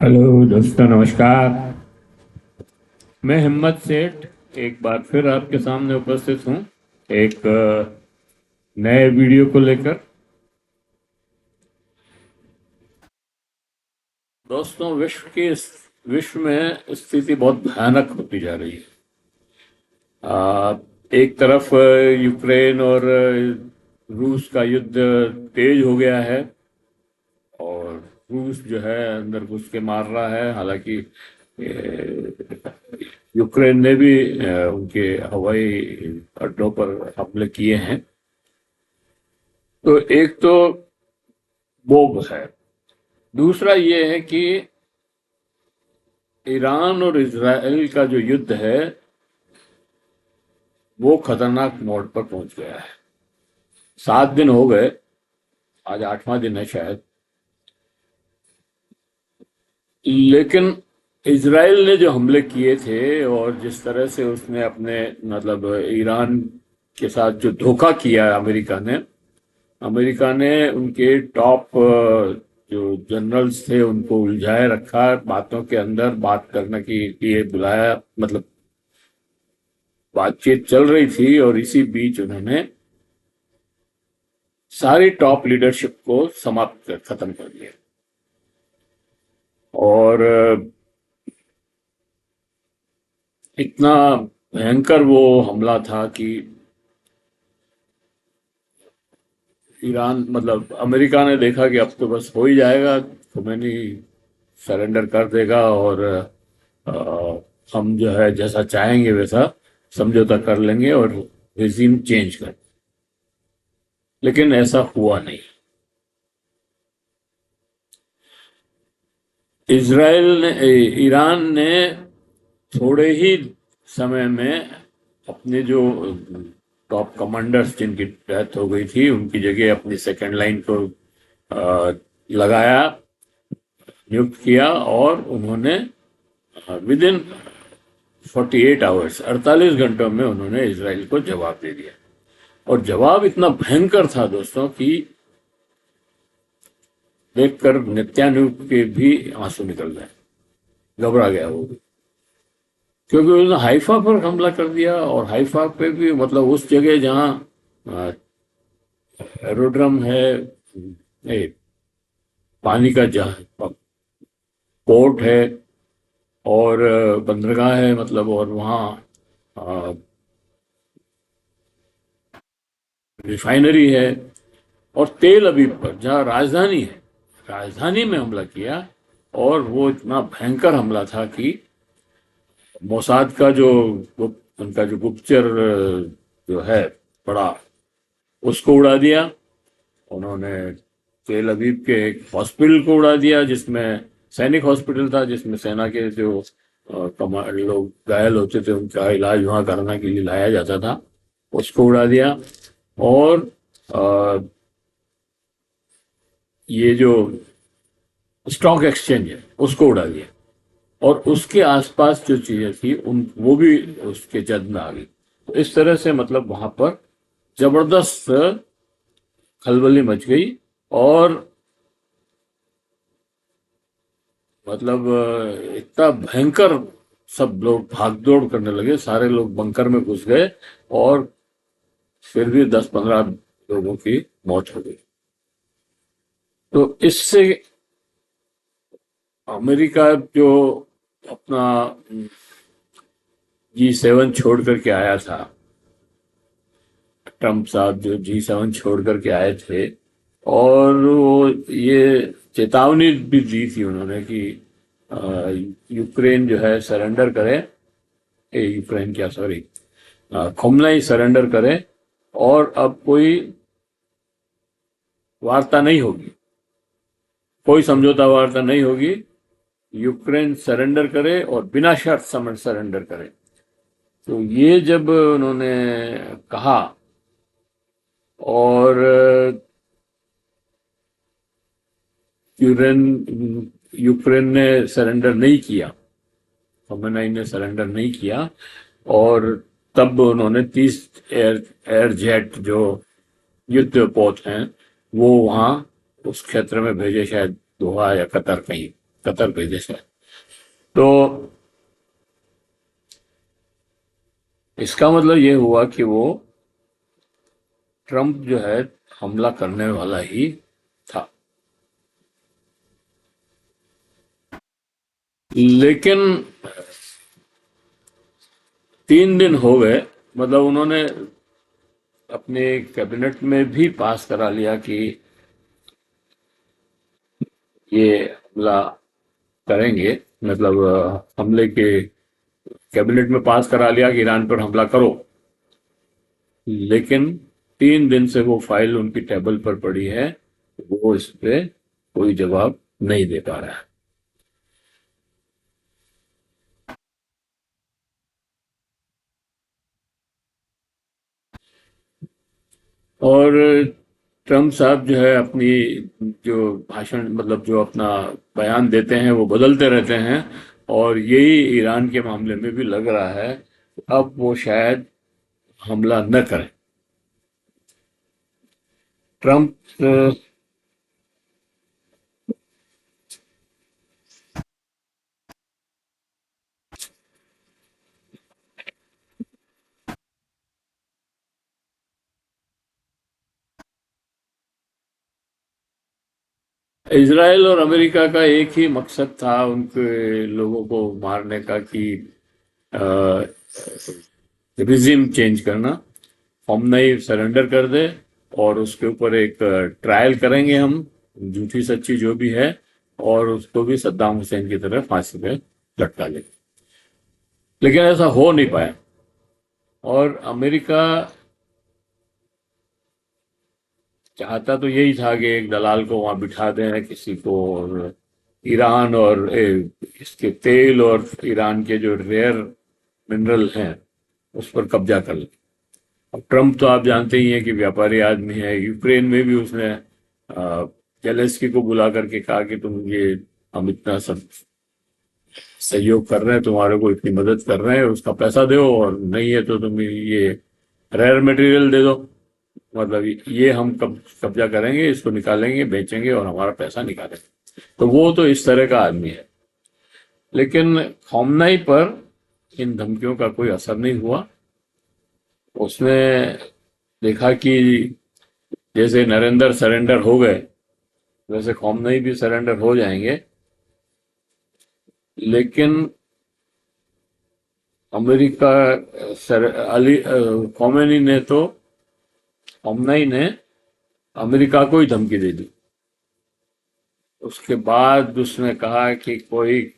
Hello दोस्तों, नमस्कार। मैं हिम्मत सेठ एक बार फिर आपके सामने उपस्थित हूँ एक नए वीडियो को लेकर। दोस्तों, विश्व में स्थिति बहुत भयानक होती जा रही है। एक तरफ यूक्रेन और रूस का युद्ध तेज हो गया है और रूस जो है अंदर घुस के मार रहा है। हालांकि यूक्रेन ने भी उनके हवाई अड्डों पर हमले किए हैं। तो एक तो वो है। दूसरा ये है कि ईरान और इजराइल का जो युद्ध है वो खतरनाक मोड़ पर पहुंच गया है। 7 दिन हो गए, आज 8वां दिन है शायद। लेकिन इजराइल ने जो हमले किए थे और जिस तरह से उसने अपने मतलब ईरान के साथ जो धोखा किया अमेरिका ने उनके टॉप जो जनरल्स थे उनको उलझाए रखा, बातों के अंदर बात करने के लिए बुलाया। मतलब बातचीत चल रही थी और इसी बीच उन्होंने सारी टॉप लीडरशिप को खत्म कर दिया। और इतना भयंकर वो हमला था कि ईरान मतलब अमेरिका ने देखा कि अब तो बस हो ही जाएगा, खुमैनी सरेंडर कर देगा और हम जो है जैसा चाहेंगे वैसा समझौता कर लेंगे और रिजीम चेंज कर। लेकिन ऐसा हुआ नहीं। ईरान ने थोड़े ही समय में अपने जो टॉप कमांडर्स जिनकी डेथ हो गई थी उनकी जगह अपनी सेकेंड लाइन को लगाया, नियुक्त किया और उन्होंने विद इन 48 आवर्स 48 घंटों में उन्होंने इसराइल को जवाब दे दिया। और जवाब इतना भयंकर था दोस्तों कि देखकर नित्यानंद के भी आंसू निकल गए, घबरा गया वो। क्योंकि उसने हाइफा पर हमला कर दिया और हाइफा पे भी मतलब उस जगह जहां एरोड्रम है, पानी का जहाज पोर्ट है और बंदरगाह है, मतलब और वहाँ रिफाइनरी है और तेल अवीव पर जहाँ राजधानी है, राजधानी में हमला किया। और वो इतना भयंकर हमला था कि मोसाद का जो उनका जो गुप्तचर जो है बड़ा, उसको उड़ा दिया उन्होंने। तेल अवीव के एक हॉस्पिटल को उड़ा दिया जिसमें सैनिक हॉस्पिटल था, जिसमें सेना के जो लोग घायल होते थे उनका इलाज वहां करने के लिए लाया जाता था, उसको उड़ा दिया। और ये जो स्टॉक एक्सचेंज है उसको उड़ा दिया और उसके आसपास जो चीजें थी उन वो भी उसके जद में आ गई। तो इस तरह से मतलब वहां पर जबरदस्त खलबली मच गई और मतलब इतना भयंकर सब लोग भाग दौड़ करने लगे, सारे लोग बंकर में घुस गए और फिर भी 10-15 लोगों की मौत हो गई। तो इससे अमेरिका जो अपना G7 छोड़ करके आया था, ट्रम्प साहब जो G7 छोड़ करके आए थे, और वो ये चेतावनी भी दी थी उन्होंने कि यूक्रेन जो है सरेंडर करे, यूक्रेन क्या सॉरी खुमनई सरेंडर करे और अब कोई वार्ता नहीं होगी, कोई समझौता वार्ता नहीं होगी। यूक्रेन सरेंडर करे और बिना शर्त सरेंडर करे। तो ये जब उन्होंने कहा और यूक्रेन ने सरेंडर नहीं किया, खमेनी ने सरेंडर नहीं किया, और तब उन्होंने 30 एयर जेट जो युद्धपोत हैं वो वहां उस क्षेत्र में भेजे, शायद दोहा या कतर कहीं। कतर भेजे शायद। तो इसका मतलब ये हुआ कि वो ट्रंप जो है हमला करने वाला ही था। लेकिन 3 दिन हो गए, मतलब उन्होंने अपने कैबिनेट में भी पास करा लिया कि ये हमला करेंगे, मतलब हमले के कैबिनेट में पास करा लिया कि ईरान पर हमला करो। लेकिन 3 दिन से वो फाइल उनकी टेबल पर पड़ी है, वो इस पे कोई जवाब नहीं दे पा रहा है। और ट्रम्प साहब जो है अपनी जो भाषण, मतलब जो अपना बयान देते हैं वो बदलते रहते हैं, और यही ईरान के मामले में भी लग रहा है अब वो शायद हमला न करें। ट्रम्प इजराइल और अमेरिका का एक ही मकसद था उनके लोगों को मारने का, कि रिजिम चेंज करना। हम नहीं सरेंडर कर दे, और उसके ऊपर एक ट्रायल करेंगे हम, झूठी सच्ची जो भी है, और उसको भी सद्दाम हुसैन की तरह फांसी पे लटका लेंगे। लेकिन ऐसा हो नहीं पाया, और अमेरिका चाहता तो यही था कि एक दलाल को वहां बिठा दें किसी को, और ईरान और इसके तेल और ईरान के जो रेयर मिनरल हैं उस पर कब्जा कर ले। अब ट्रम्प तो आप जानते ही हैं कि व्यापारी आदमी है। यूक्रेन में भी उसने जेलेंस्की को बुला करके कहा कि तुम ये, हम इतना सब सहयोग कर रहे हैं, तुम्हारे को इतनी मदद कर रहे हैं, उसका पैसा दो, और नहीं है तो तुम ये रेयर मटेरियल दे दो। मतलब ये हम कब्जा करेंगे, इसको निकालेंगे, बेचेंगे और हमारा पैसा निकालेंगे। तो वो तो इस तरह का आदमी है। लेकिन खौमनाई पर इन धमकियों का कोई असर नहीं हुआ। उसने देखा कि जैसे नरेंद्र सरेंडर हो गए, वैसे खौमनाई भी सरेंडर हो जाएंगे। लेकिन अमेरिका, खौमेनी ने तो, खौमनाई ने अमेरिका को ही धमकी दे दी। उसके बाद उसने कहा कि कोई,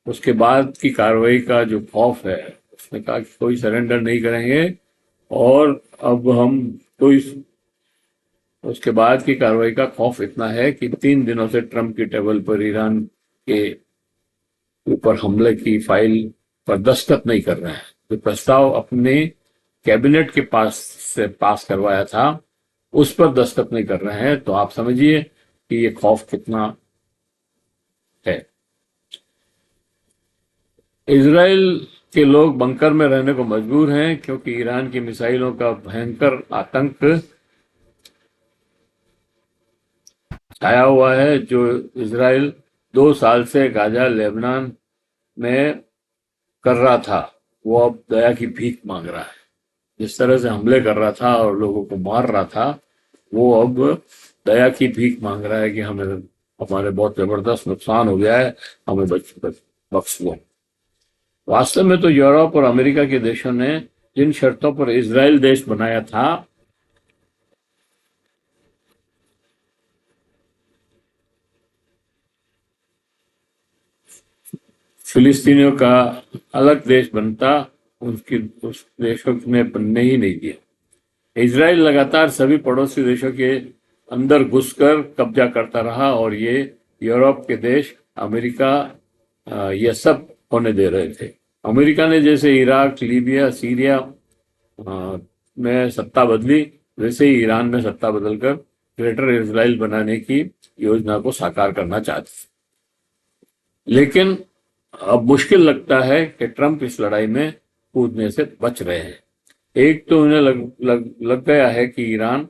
उसके बाद की कार्रवाई का जो खौफ है, उसने कहा कि कोई सरेंडर नहीं करेंगे, और अब हम कोई, उसके बाद की कार्रवाई का खौफ इतना है कि 3 दिनों से ट्रंप की टेबल पर ईरान के ऊपर हमले की फाइल पर दस्तखत नहीं कर रहे हैं। जो प्रस्ताव अपने कैबिनेट के पास से पास करवाया था उस पर दस्तखत नहीं कर रहे हैं। तो आप समझिए कि ये खौफ कितना है। इजराइल के लोग बंकर में रहने को मजबूर हैं, क्योंकि ईरान की मिसाइलों का भयंकर आतंक छाया हुआ है। जो इजराइल 2 साल से गाजा, लेबनान में कर रहा था, वो अब दया की भीख मांग रहा है। जिस तरह से हमले कर रहा था और लोगों को मार रहा था, वो अब दया की भीख मांग रहा है कि हमें, हमारे बहुत जबरदस्त नुकसान हो गया है, हमें बख्श दो। वास्तव में तो यूरोप और अमेरिका के देशों ने जिन शर्तों पर इजराइल देश बनाया था, फिलिस्तीनियों का अलग देश बनता, उसकी उस देशों ने बनने ही नहीं दिया। इजराइल लगातार सभी पड़ोसी देशों के अंदर घुसकर कब्जा करता रहा, और ये यूरोप के देश, अमेरिका, ये सब होने दे रहे थे। अमेरिका ने जैसे इराक, लीबिया, सीरिया में सत्ता बदली, वैसे ही ईरान में सत्ता बदलकर ग्रेटर इजराइल बनाने की योजना को साकार करना चाहती थी। लेकिन अब मुश्किल लगता है कि ट्रंप इस लड़ाई में कूदने से बच रहे हैं। एक तो उन्हें लग गया है कि ईरान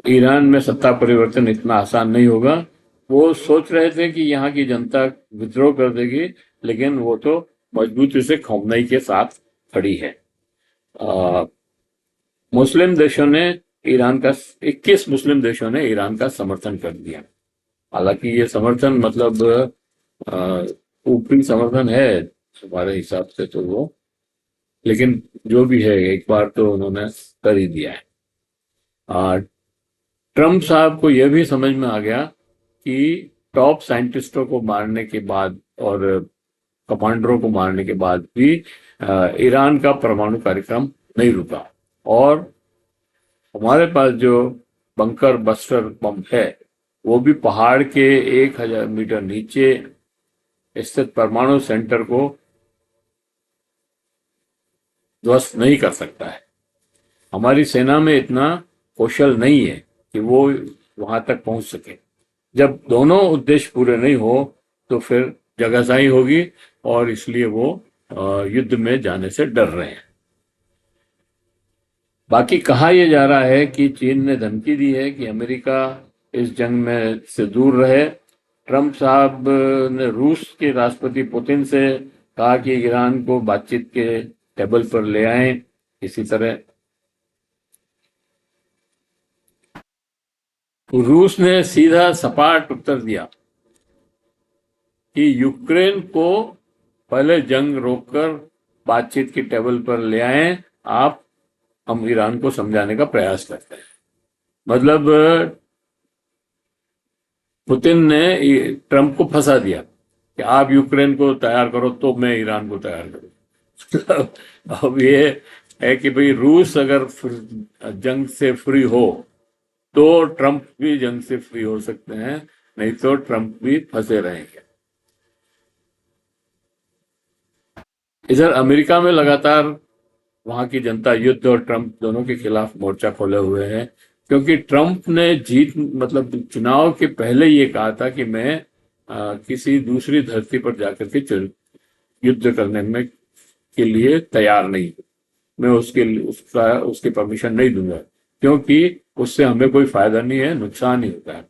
ईरान में सत्ता परिवर्तन इतना आसान नहीं होगा। वो सोच रहे थे कि यहाँ की जनता विद्रोह कर देगी, लेकिन वो तो मजबूती से खमेनी के साथ खड़ी है। आ, मुस्लिम देशों ने ईरान का 21 मुस्लिम देशों ने ईरान का समर्थन कर दिया। हालांकि ये समर्थन मतलब आ, ऊपरी समर्थन है हमारे हिसाब से तो वो, लेकिन जो भी है एक बार तो उन्होंने कर ही दिया है। आ, ट्रम्प साहब को यह भी समझ में आ गया कि टॉप साइंटिस्टों को मारने के बाद और कमांडरों को मारने के बाद भी ईरान का परमाणु कार्यक्रम नहीं रुका, और हमारे पास जो बंकर बस्टर बम है वो भी पहाड़ के 1000 मीटर नीचे स्थित परमाणु सेंटर को ध्वस्त नहीं कर सकता है। हमारी सेना में इतना कौशल नहीं है कि वो वहां तक पहुंच सके। जब दोनों उद्देश्य पूरे नहीं हो तो फिर जगहसाई होगी, और इसलिए वो युद्ध में जाने से डर रहे हैं। बाकी कहा यह जा रहा है कि चीन ने धमकी दी है कि अमेरिका इस जंग में से दूर रहे। ट्रंप साहब ने रूस के राष्ट्रपति पुतिन से कहा कि ईरान को बातचीत के टेबल पर ले आए। इसी तरह रूस ने सीधा सपाट उत्तर दिया कि यूक्रेन को पहले जंग रोककर बातचीत की टेबल पर ले आए, हम ईरान को समझाने का प्रयास करते हैं। मतलब पुतिन ने ट्रंप को फंसा दिया कि आप यूक्रेन को तैयार करो तो मैं ईरान को तैयार करूं। अब ये है कि भाई रूस अगर जंग से फ्री हो तो ट्रंप भी जंग से फ्री हो सकते हैं, नहीं तो ट्रंप भी फंसे रहेंगे। इधर अमेरिका में लगातार वहां की जनता युद्ध और ट्रंप दोनों के खिलाफ मोर्चा खोले हुए है, क्योंकि ट्रंप ने जीत मतलब चुनाव के पहले ये कहा था कि मैं किसी दूसरी धरती पर जाकर के युद्ध करने में के लिए तैयार नहीं हूं। मैं उसके परमिशन नहीं दूंगा, क्योंकि उससे हमें कोई फायदा नहीं है, नुकसान ही होता है।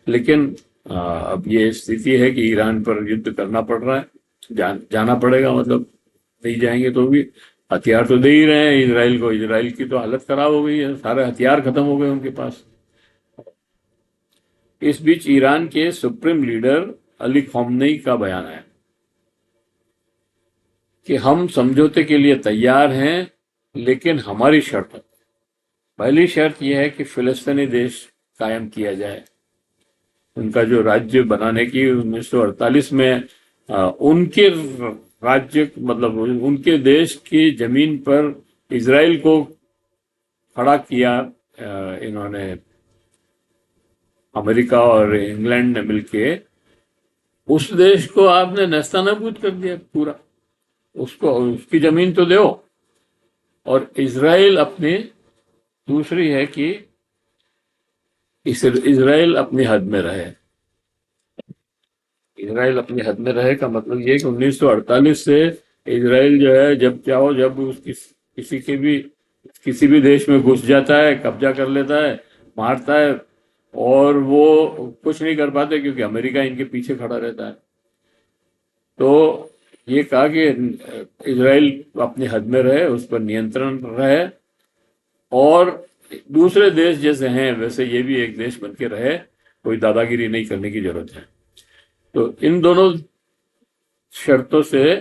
लेकिन अब ये स्थिति है कि ईरान पर युद्ध करना पड़ रहा है, जाना पड़ेगा। मतलब नहीं जाएंगे तो भी हथियार तो दे ही रहे हैं इसराइल को। इसराइल की तो हालत खराब हो गई है, सारे हथियार खत्म हो गए उनके पास। इस बीच ईरान के सुप्रीम लीडर अली खamenei का बयान है कि हम समझौते के लिए तैयार हैं, लेकिन हमारी शर्त, पहली शर्त यह है कि फिलिस्तीनी देश कायम किया जाए। उनका जो राज्य बनाने की 1948 में उनके राज्य मतलब उनके देश की जमीन पर इसराइल को खड़ा किया इन्होंने, अमेरिका और इंग्लैंड ने मिलके उस देश को आपने नेस्तनाबूद कर दिया पूरा। उसको उसकी जमीन तो दो। और इसराइल अपनी दूसरी है कि इसराइल अपनी हद में रहे। इसराइल अपनी हद में रहे का मतलब ये कि 1948 से इसराइल जो है जब चाहो जब उसकी किसी भी देश में घुस जाता है, कब्जा कर लेता है, मारता है, और वो कुछ नहीं कर पाते क्योंकि अमेरिका इनके पीछे खड़ा रहता है। तो ये कहा कि इसराइल अपनी हद में रहे, उस पर नियंत्रण रहे, और दूसरे देश जैसे हैं वैसे ये भी एक देश बन के रहे, कोई दादागिरी नहीं करने की जरूरत है। तो इन दोनों शर्तों से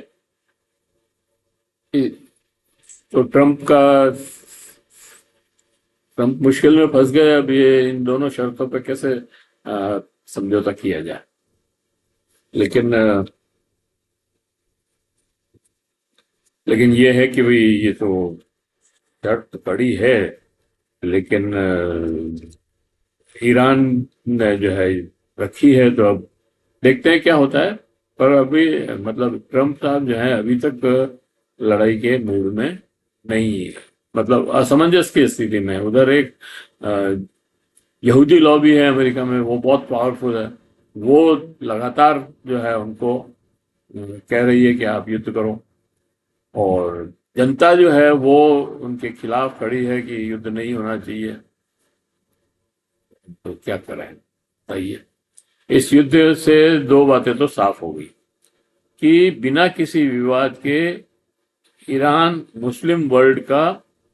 तो ट्रंप मुश्किल में फंस गए। अब ये इन दोनों शर्तों पे कैसे समझौता किया जाए। लेकिन ये है कि भाई ये तो शर्त कड़ी है, लेकिन ईरान ने जो है रखी है, तो अब देखते हैं क्या होता है। पर अभी मतलब ट्रंप साहब जो है अभी तक लड़ाई के मूड में नहीं है, मतलब असमंजस की स्थिति में। उधर एक यहूदी लॉबी है अमेरिका में, वो बहुत पावरफुल है। वो लगातार जो है उनको कह रही है कि आप युद्ध करो, और जनता जो है वो उनके खिलाफ खड़ी है कि युद्ध नहीं होना चाहिए। तो क्या करें बताइए। इस युद्ध से दो बातें तो साफ हो गई कि बिना किसी विवाद के ईरान मुस्लिम वर्ल्ड का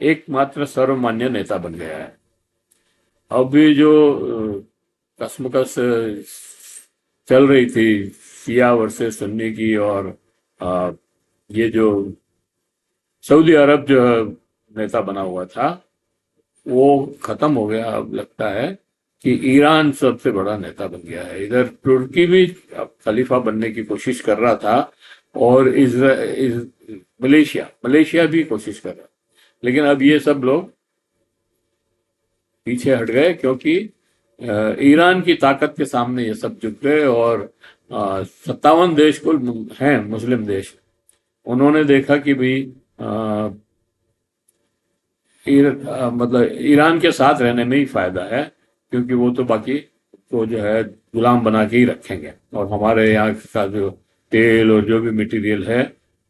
एकमात्र सर्वमान्य नेता बन गया है। अभी जो कशमकश चल रही थी शिया वर्सेस सुन्नी की, और अ, ये जो सऊदी अरब जो नेता बना हुआ था वो खत्म हो गया। अब लगता है कि ईरान सबसे बड़ा नेता बन गया है। इधर तुर्की भी अब खलीफा बनने की कोशिश कर रहा था, और मलेशिया मलेशिया भी कोशिश कर रहा, लेकिन अब ये सब लोग पीछे हट गए क्योंकि ईरान की ताकत के सामने ये सब झुक गए। और 57 देश कुल हैं मुस्लिम देश, उन्होंने देखा कि भाई मतलब ईरान के साथ रहने में ही फायदा है, क्योंकि वो तो बाकी को जो है गुलाम बना के ही रखेंगे, और हमारे यहाँ का जो तेल और जो भी मटेरियल है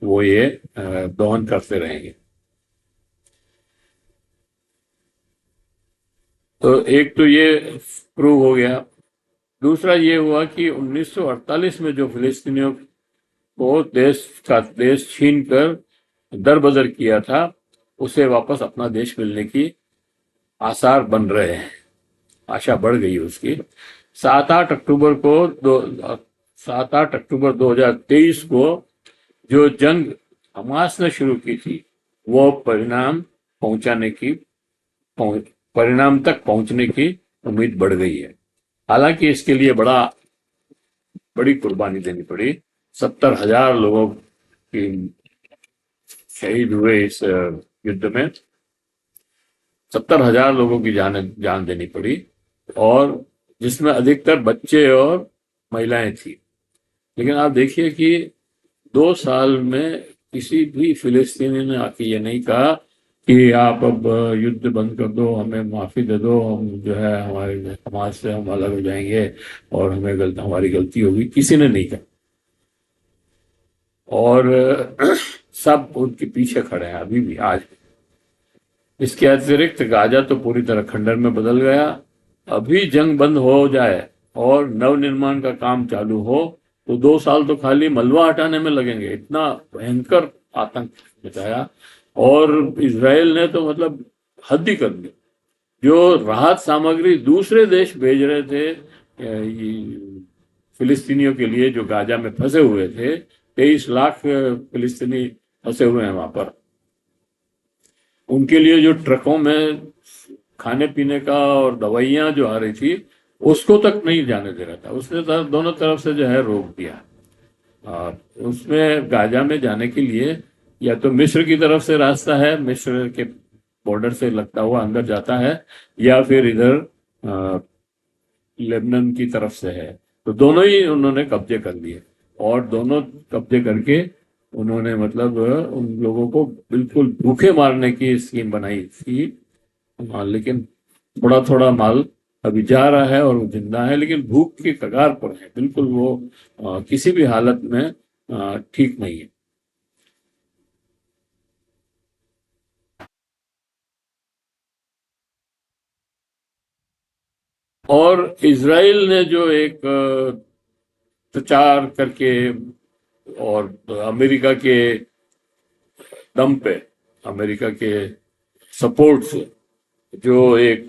वो ये दोहन करते रहेंगे। तो एक तो ये प्रूव हो गया। दूसरा ये हुआ कि 1948 में जो फिलिस्तीनियों को देश छीन कर दरबदर किया था, उसे वापस अपना देश मिलने की आसार बन रहे हैं, आशा बढ़ गई उसकी। 7-8 अक्टूबर को दो 7-8 अक्टूबर 2023 को जो जंग हमास ने शुरू की थी वो पहुंचाने की परिणाम तक पहुंचने की उम्मीद बढ़ गई है। हालांकि इसके लिए बड़ी कुर्बानी देनी पड़ी। 70,000 लोगों की शहीद हुए इस युद्ध में। 70,000 लोगों की जान देनी पड़ी, और जिसमें अधिकतर बच्चे और महिलाएं थी। लेकिन आप देखिए कि 2 साल में किसी भी फिलिस्तीनी ने आके ये नहीं कहा कि आप अब युद्ध बंद कर दो, हमें माफी दे दो, हम जो है हमारे समाज से हम अलग हो जाएंगे और हमारी गलती होगी। किसी ने नहीं कहा, और सब उनके पीछे खड़े हैं अभी भी आज भी। इसके अतिरिक्त गाजा तो पूरी तरह खंडर में बदल गया। अभी जंग बंद हो जाए और नवनिर्माण का काम चालू हो तो 2 साल तो खाली मलबा हटाने में लगेंगे। इतना भयंकर आतंक मचाया, और इसराइल ने तो मतलब हद ही कर दी। जो राहत सामग्री दूसरे देश भेज रहे थे फिलिस्तीनियों के लिए जो गाजा में फंसे हुए थे, 23 लाख फिलिस्तीनी फंसे हुए हैं वहां पर, उनके लिए जो ट्रकों में खाने पीने का और दवाइयां जो आ रही थी उसको तक नहीं जाने दे रहा था। उसने दोनों तरफ से जो है रोक दिया। उसमें गाजा में जाने के लिए या तो मिस्र की तरफ से रास्ता है, मिस्र के बॉर्डर से लगता हुआ अंदर जाता है, या फिर इधर लेबनान की तरफ से है। तो दोनों ही उन्होंने कब्जे कर लिए, और दोनों कब्जे करके उन्होंने मतलब उन लोगों को बिल्कुल भूखे मारने की स्कीम बनाई थी। लेकिन थोड़ा थोड़ा माल अभी जा रहा है और वो जिंदा है, लेकिन भूख की कगार पर है बिल्कुल। वो किसी भी हालत में ठीक नहीं है। और इसराइल ने जो एक प्रचार करके और अमेरिका के दम पे, अमेरिका के सपोर्ट से जो एक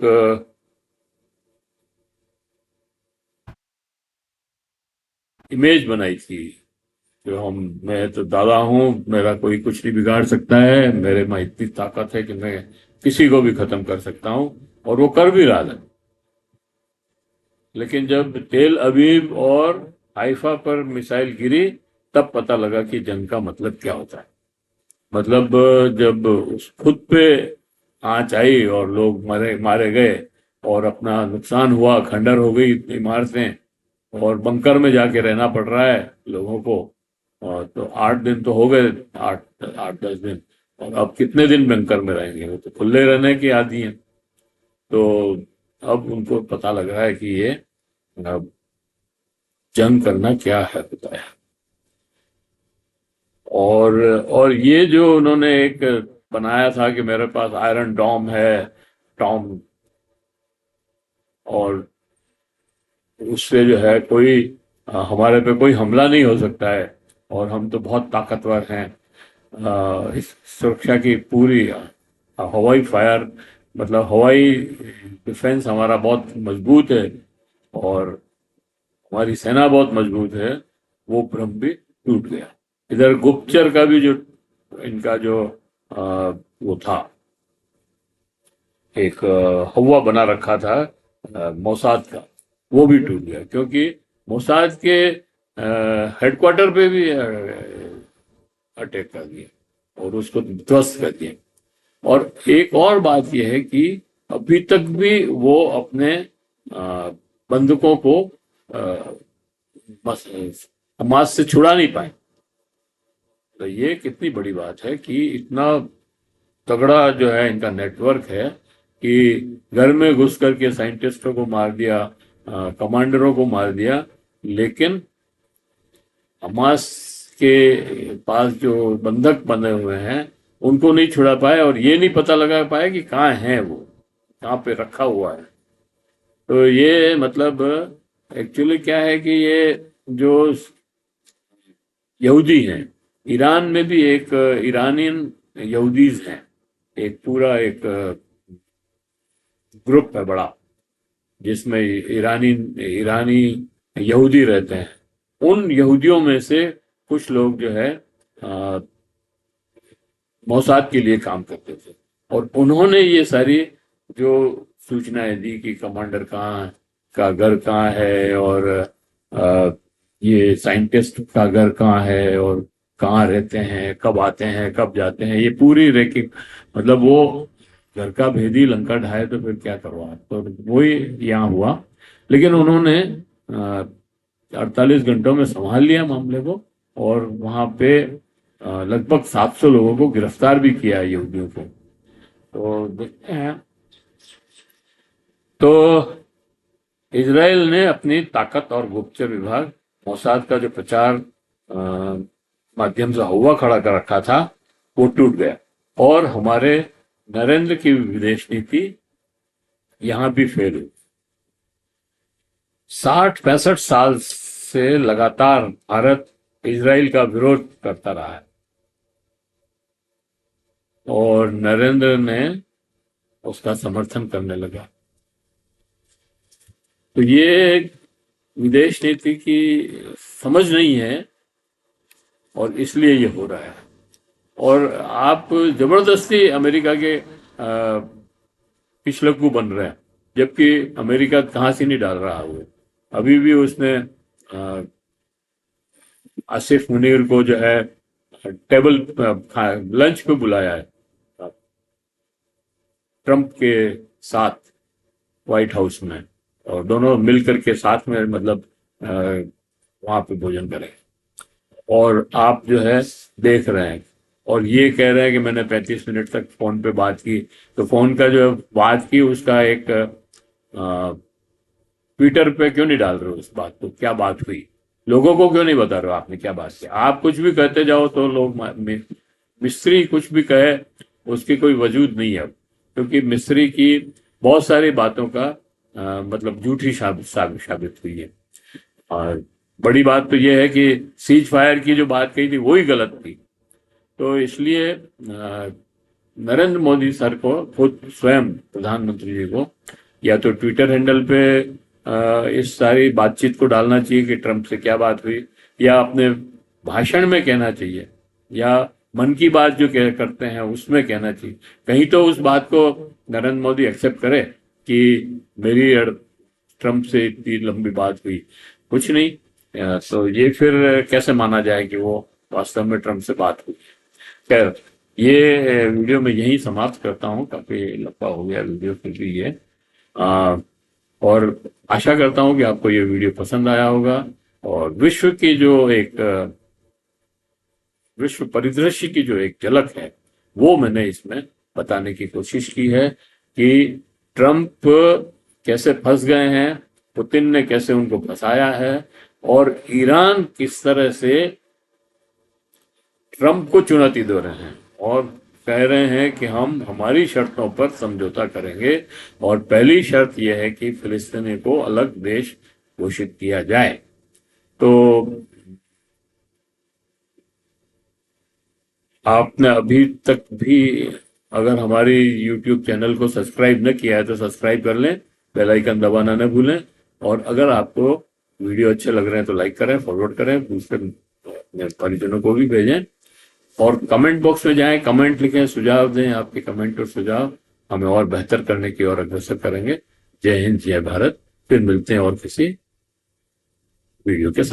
इमेज बनाई थी, जो मैं तो दादा हूं, मेरा कोई कुछ नहीं बिगाड़ सकता है, मेरे में इतनी ताकत है कि मैं किसी को भी खत्म कर सकता हूं, और वो कर भी रहा था। लेकिन जब तेल अवीव और हाइफा पर मिसाइल गिरी तब पता लगा कि जंग का मतलब क्या होता है। मतलब जब उस खुद पे आंच आई और लोग मारे गए और अपना नुकसान हुआ, खंडर हो गई इमारतें, और बंकर में जाके रहना पड़ रहा है लोगों को। और तो 8 दिन तो हो गए, 8-10 दिन, और अब कितने दिन बंकर में रहेंगे? वो तो खुले रहने की आदी हैं। तो अब उनको पता लग रहा है कि ये अब जंग करना क्या है होता है। और ये जो उन्होंने एक बनाया था कि मेरे पास आयरन डॉम है, टॉम, और उससे जो है कोई हमारे पे कोई हमला नहीं हो सकता है, और हम तो बहुत ताकतवर हैं। इस सुरक्षा की पूरी हवाई फायर, मतलब हवाई डिफेंस हमारा बहुत मजबूत है, और हमारी सेना बहुत मजबूत है, वो भ्रम भी टूट गया। इधर गुप्तचर का भी जो इनका जो वो था, एक हवा बना रखा था मोसाद का, वो भी टूट गया, क्योंकि मोसाद के हेडक्वार्टर पे भी अटैक कर दिया और उसको ध्वस्त कर दिया। और एक और बात यह है कि अभी तक भी वो अपने बंधुकों को बस हमास से छुड़ा नहीं पाए। तो ये कितनी बड़ी बात है कि इतना तगड़ा जो है इनका नेटवर्क है कि घर में घुस करके साइंटिस्टों को मार दिया, कमांडरों को मार दिया, लेकिन हमास के पास जो बंधक बने हुए हैं उनको नहीं छुड़ा पाए, और ये नहीं पता लगा पाए कि कहाँ है वो, कहाँ पे रखा हुआ है। तो ये मतलब एक्चुअली क्या है कि ये जो यहूदी हैं, ईरान में भी एक ईरानियन यहूदीज हैं, एक पूरा एक ग्रुप है बड़ा, जिसमें ईरानी ईरानी यहूदी रहते हैं। उन यहूदियों में से कुछ लोग जो है मोसाद के लिए काम करते थे, और उन्होंने ये सारी जो सूचनाएं दी कि कमांडर कहाँ का घर कहाँ है, और ये साइंटिस्ट का घर कहाँ है, और कहाँ रहते हैं, कब आते हैं, कब जाते हैं, ये पूरी रेकिंग, मतलब वो घर का भेदी लंका ढाए तो फिर क्या करवा, तो वही यहाँ हुआ। लेकिन उन्होंने 48 घंटों में संभाल लिया मामले को, और वहां पे लगभग 700 लोगों को गिरफ्तार भी किया है, यहूदियों को। तो देखते हैं। तो इजराइल ने अपनी ताकत और गुप्तचर विभाग मोसाद का जो प्रचार माध्यम से हुआ खड़ा कर रखा था, वो टूट गया, और हमारे नरेंद्र की विदेश नीति यहां भी फेल हुई। 60-65 साल से लगातार भारत इजराइल का विरोध करता रहा है, और नरेंद्र ने उसका समर्थन करने लगा। तो ये विदेश नीति की समझ नहीं है, और इसलिए ये हो रहा है। और आप जबरदस्ती अमेरिका के पिछलग्गू बन रहे हैं, जबकि अमेरिका कहाँ से नहीं डाल रहा हुआ। अभी भी उसने आसिफ मुनीर को जो है टेबल लंच पे बुलाया है ट्रंप के साथ व्हाइट हाउस में, और दोनों मिलकर के साथ में मतलब वहां पे भोजन करें। और आप जो है देख रहे हैं, और ये कह रहे हैं कि मैंने 35 मिनट तक फोन पे बात की। तो फोन का जो बात की उसका एक ट्विटर पे क्यों नहीं डाल रहे हो उस बात को, क्या बात हुई, लोगों को क्यों नहीं बता रहे हो आपने क्या बात की। आप कुछ भी कहते जाओ तो लोग मिस्त्री कुछ भी कहे, उसकी कोई वजूद नहीं है, क्योंकि मिस्री की बहुत सारी बातों का मतलब झूठी साबित हुई है। और बड़ी बात तो यह है कि सीज फायर की जो बात कही थी वही गलत थी। तो इसलिए नरेंद्र मोदी सर को खुद स्वयं प्रधानमंत्री जी को या तो ट्विटर हैंडल पे इस सारी बातचीत को डालना चाहिए कि ट्रंप से क्या बात हुई, या अपने भाषण में कहना चाहिए, या मन की बात जो करते हैं उसमें कहना चाहिए। कहीं तो उस बात को नरेंद्र मोदी एक्सेप्ट करे कि मेरी ट्रंप से इतनी लंबी बात हुई, कुछ नहीं। तो ये फिर कैसे माना जाए कि वो वास्तव में ट्रंप से बात हुई। खैर, ये वीडियो में यही समाप्त करता हूँ, काफी लंबा हो गया वीडियो फिर भी ये। और आशा करता हूँ कि आपको ये वीडियो पसंद आया होगा, और विश्व की जो एक विश्व परिदृश्य की जो एक झलक है वो मैंने इसमें बताने की कोशिश की है कि ट्रंप कैसे फंस गए हैं, पुतिन ने कैसे उनको फंसाया है, और ईरान किस तरह से ट्रंप को चुनौती दे रहे हैं, और कह रहे हैं कि हम हमारी शर्तों पर समझौता करेंगे और पहली शर्त यह है कि फिलिस्तीनी को अलग देश घोषित किया जाए। तो आपने अभी तक भी अगर हमारी YouTube चैनल को सब्सक्राइब न किया है तो सब्सक्राइब कर लें, बेल आइकन दबाना न भूलें, और अगर आपको वीडियो अच्छे लग रहे हैं तो लाइक करें, फॉरवर्ड करें, दूसरे अपने परिजनों को भी भेजें, और कमेंट बॉक्स में जाएं, कमेंट लिखें, सुझाव दें। आपके कमेंट और सुझाव हमें और बेहतर करने की ओर अग्रसर करेंगे। जय हिंद, जय भारत। फिर मिलते हैं और किसी वीडियो के साथ।